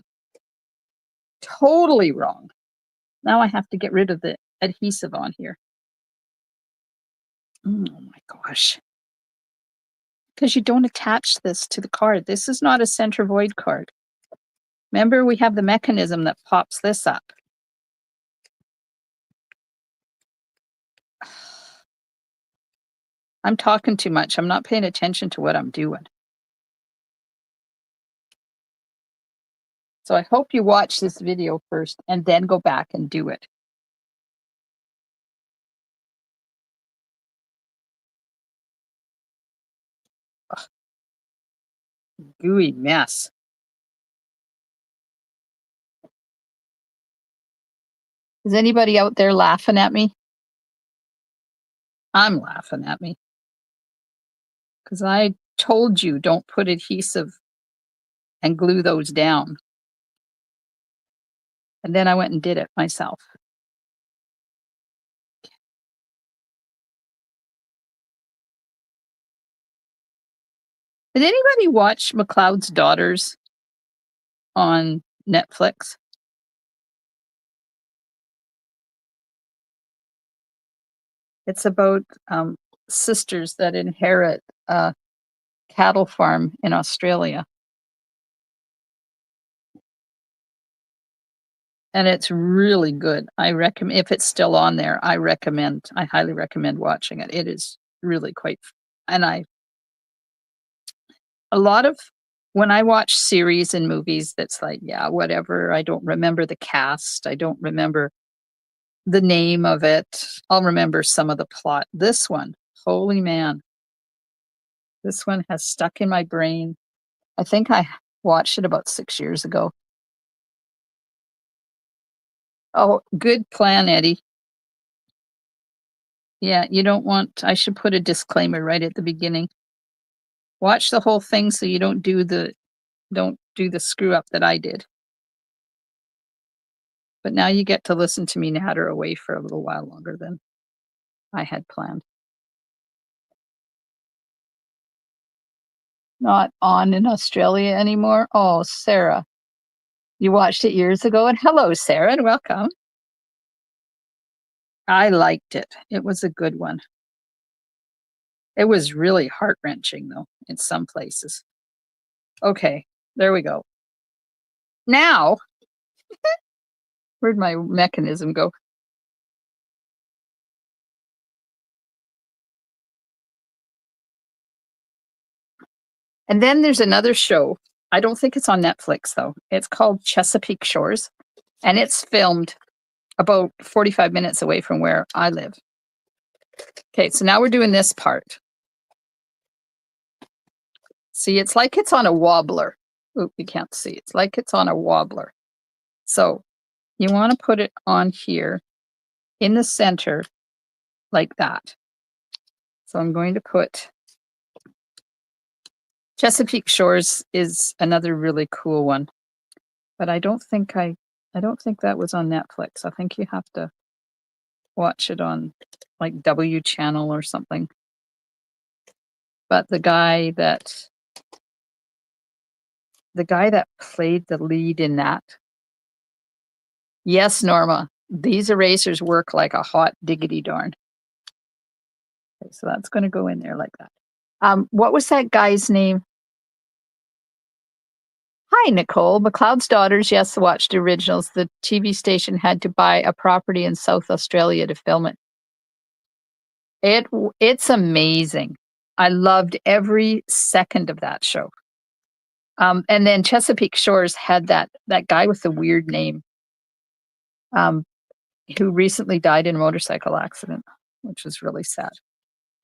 Totally wrong. Now I have to get rid of the adhesive on here. Oh my gosh. Because you don't attach this to the card. This is not a center void card. Remember, we have the mechanism that pops this up. I'm talking too much. I'm not paying attention to what I'm doing. So I hope you watch this video first and then go back and do it. Ugh. Gooey mess. Is anybody out there laughing at me? I'm laughing at me because I told you don't put adhesive and glue those down. And then I went and did it myself. Did anybody watch McLeod's Daughters on Netflix? It's about sisters that inherit a cattle farm in Australia. And it's really good. I recommend, if it's still on there, I highly recommend watching it. It is really quite, and a lot of, when I watch series and movies, that's like, yeah, whatever. I don't remember the cast. I don't remember the name of it. I'll remember some of the plot. This one, holy man, this one has stuck in my brain. I think I watched it about 6 years ago. Oh, good plan, Eddie. Yeah, you don't want, I should put a disclaimer right at the beginning. Watch the whole thing so you don't do the screw up that I did. But now you get to listen to me natter away for a little while longer than I had planned. Not on in Australia anymore. Oh, Sarah. You watched it years ago, and hello, Sarah, and welcome. I liked it. It was a good one. It was really heart-wrenching, though, in some places. Okay, there we go. Now, where'd my mechanism go? And then there's another show. I don't think it's on Netflix, though. It's called Chesapeake Shores, and it's filmed about 45 minutes away from where I live. Okay, so now we're doing this part. See, it's like it's on a wobbler. Oop, you can't see. It's like it's on a wobbler. So you want to put it on here in the center like that. So I'm going to put Chesapeake Shores is another really cool one. But I don't think that was on Netflix. I think you have to watch it on like W Channel or something. But the guy that played the lead in that. Yes, Norma, these erasers work like a hot diggity darn. Okay, so that's going to go in there like that. What was that guy's name? Hi, Nicole. McLeod's Daughters. Yes, watched originals. The TV station had to buy a property in South Australia to film it. It's amazing. I loved every second of that show. And then Chesapeake Shores had that guy with the weird name, who recently died in a motorcycle accident, which was really sad.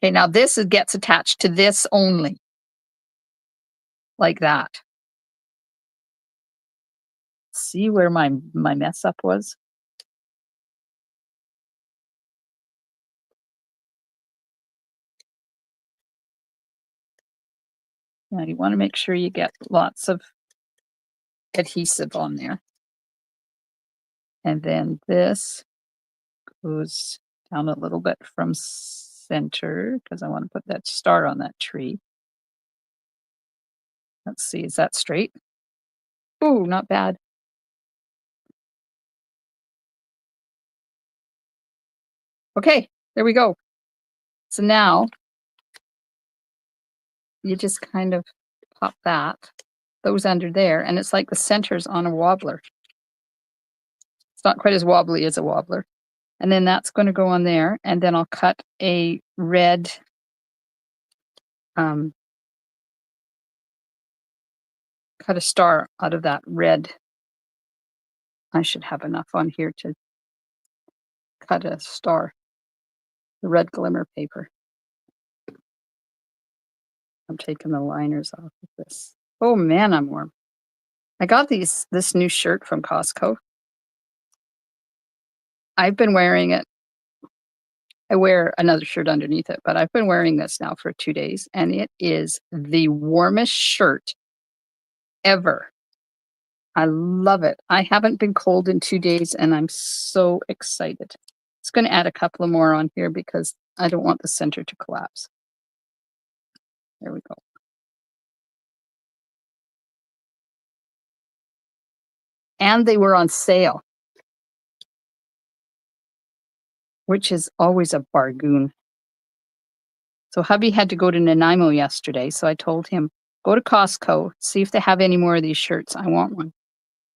Okay, now this gets attached to this only, like that. See where my mess up was? Now you want to make sure you get lots of adhesive on there. And then this goes down a little bit from center because I want to put that star on that tree. Let's see, is that straight? Ooh, not bad. Okay, there we go. So now you just kind of pop those under there, and it's like the center's on a wobbler. It's not quite as wobbly as a wobbler. And then that's going to go on there, and then I'll cut a red cut a star out of that red. I should have enough on here to cut a star. The red Glimmer paper. I'm taking the liners off of this. Oh man, I'm warm. I got this new shirt from Costco. I've been wearing it. I wear another shirt underneath it, but I've been wearing this now for 2 days, and it is the warmest shirt ever. I love it. I haven't been cold in 2 days, and I'm so excited. It's gonna add a couple of more on here because I don't want the center to collapse. There we go. And they were on sale, which is always a bargain. So hubby had to go to Nanaimo yesterday, so I told him, "Go to Costco, see if they have any more of these shirts. I want one."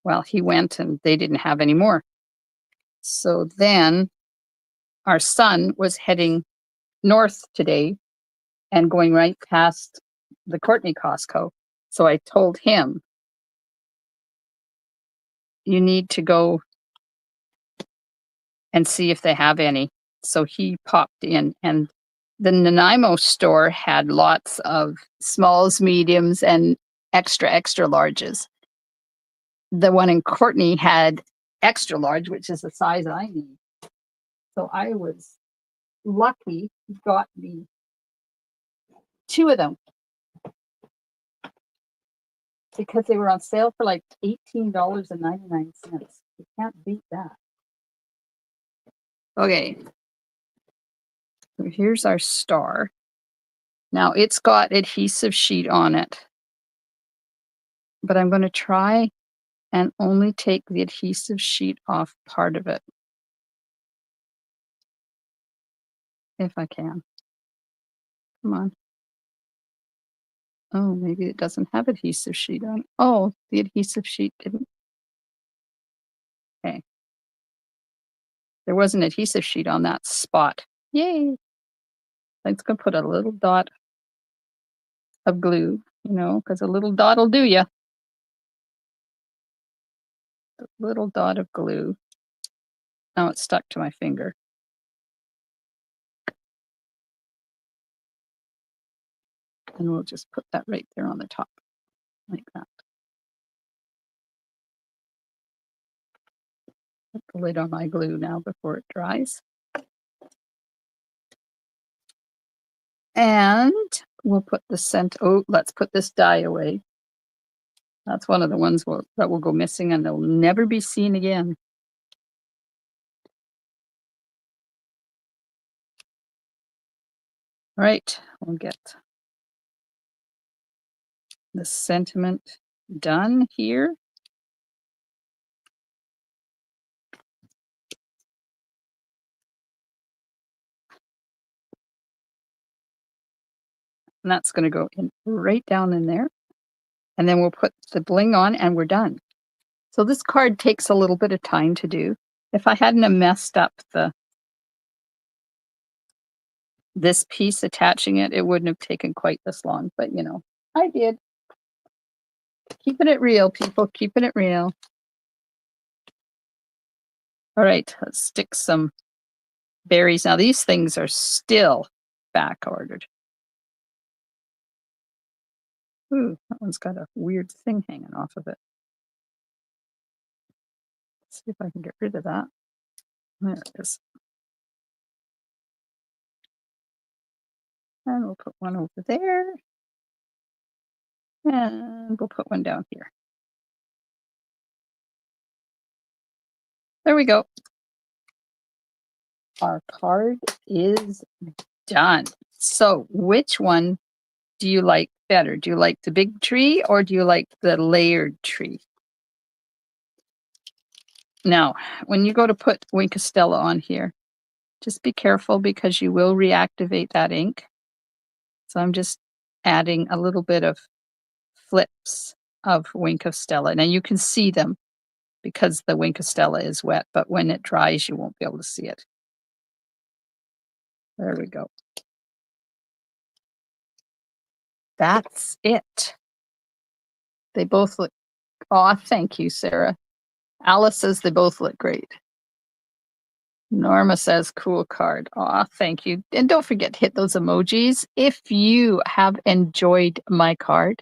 Well, he went and they didn't have any more. So then our son was heading north today and going right past the Courtney Costco. So I told him, "You need to go and see if they have any." So he popped in, and the Nanaimo store had lots of smalls, mediums, and extra, extra larges. The one in Courtney had extra large, which is the size I need. So I was lucky he got me 2 of them because they were on sale for like $18.99. You can't beat that. Okay. So here's our star. Now it's got adhesive sheet on it, but I'm going to try and only take the adhesive sheet off part of it, if I can. Come on. Oh, maybe it doesn't have adhesive sheet on. Oh, the adhesive sheet didn't. Okay. There was an adhesive sheet on that spot. Yay. I'm just going to put a little dot of glue, because a little dot will do you. A little dot of glue. Now it's stuck to my finger. And we'll just put that right there on the top, like that. Put the lid on my glue now before it dries. And we'll put the scent. Oh, let's put this dye away. That's one of the ones that will go missing and they'll never be seen again. All right, we'll get the sentiment done here. And that's going to go in right down in there. And then we'll put the bling on and we're done. So this card takes a little bit of time to do. If I hadn't have messed up this piece attaching it, it wouldn't have taken quite this long, but I did. Keeping it real, people, keeping it real. All right, let's stick some berries. Now these things are still back ordered. Ooh, that one's got a weird thing hanging off of it. Let's see if I can get rid of that. There it is. And we'll put one over there. And we'll put one down here. There we go. Our card is done. So which one do you like better? Do you like the big tree or do you like the layered tree? Now, when you go to put Wink of Stella on here, just be careful because you will reactivate that ink. So I'm just adding a little bit of flips of Wink of Stella. Now you can see them because the Wink of Stella is wet, but when it dries, you won't be able to see it. There we go. That's it. They both look, oh, thank you, Sarah. Alice says they both look great. Norma says, cool card. Aw, thank you. And don't forget to hit those emojis. If you have enjoyed my card,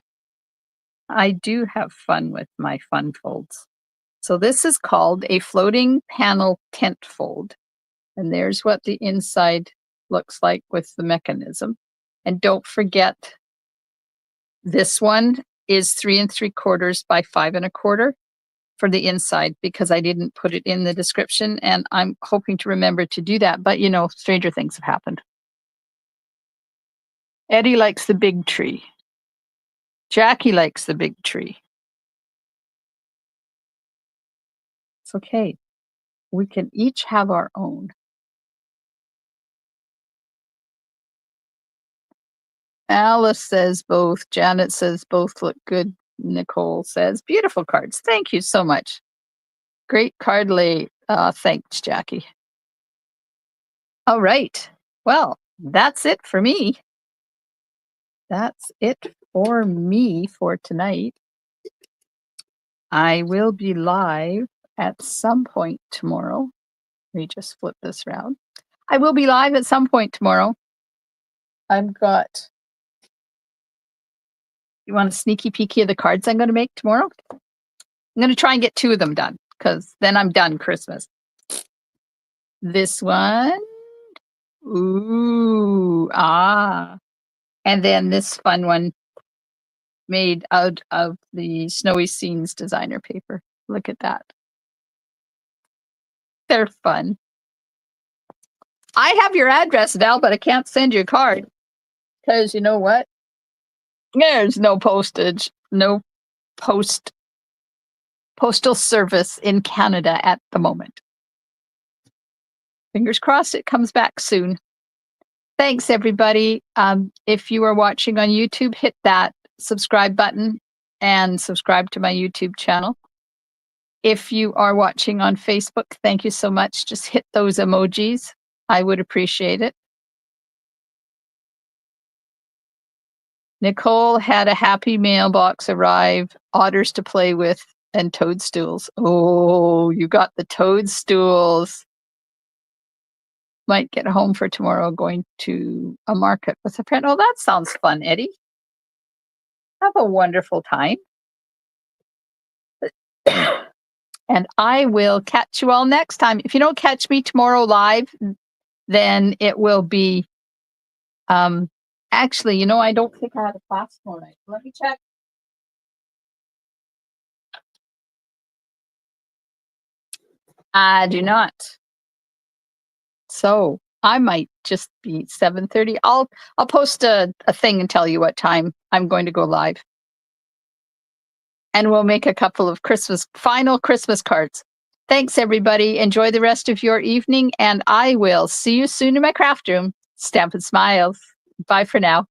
I do have fun with my fun folds. So this is called a floating panel tent fold. And there's what the inside looks like with the mechanism. And don't forget, this one is 3 3/4 by 5 1/4 for the inside, because I didn't put it in the description, and I'm hoping to remember to do that. But you know, stranger things have happened. Eddie likes the big tree. Jackie likes the big tree. It's okay. We can each have our own. Alice says both. Janet says both look good. Nicole says beautiful cards. Thank you so much. Great card lay. Thanks, Jackie. All right. Well, that's it for me. That's it for me for tonight. I will be live at some point tomorrow. Let me just flip this around. I will be live at some point tomorrow. I've got. You want a sneaky peeky of the cards I'm going to make tomorrow? I'm going to try and get 2 of them done, because then I'm done Christmas. This one. Ooh, ah. And then this fun one made out of the Snowy Scenes designer paper. Look at that. They're fun. I have your address, Val, but I can't send you a card. Because you know what? There's no postage, no postal service in Canada at the moment. Fingers crossed it comes back soon. Thanks, everybody. If you are watching on YouTube, hit that subscribe button and subscribe to my YouTube channel. If you are watching on Facebook, thank you so much. Just hit those emojis. I would appreciate it. Nicole had a happy mailbox arrive, otters to play with, and toadstools. Oh, you got the toadstools. Might get home for tomorrow going to a market with a friend. Oh, that sounds fun, Eddie. Have a wonderful time. And I will catch you all next time. If you don't catch me tomorrow live, then it will be, actually, you know, I don't think I have a class tomorrow night. Let me check. I do not. So I might just be 7:30. I'll post a thing and tell you what time I'm going to go live. And we'll make a couple of final Christmas cards. Thanks, everybody. Enjoy the rest of your evening, and I will see you soon in my craft room. Stampin' Smiles. Bye for now.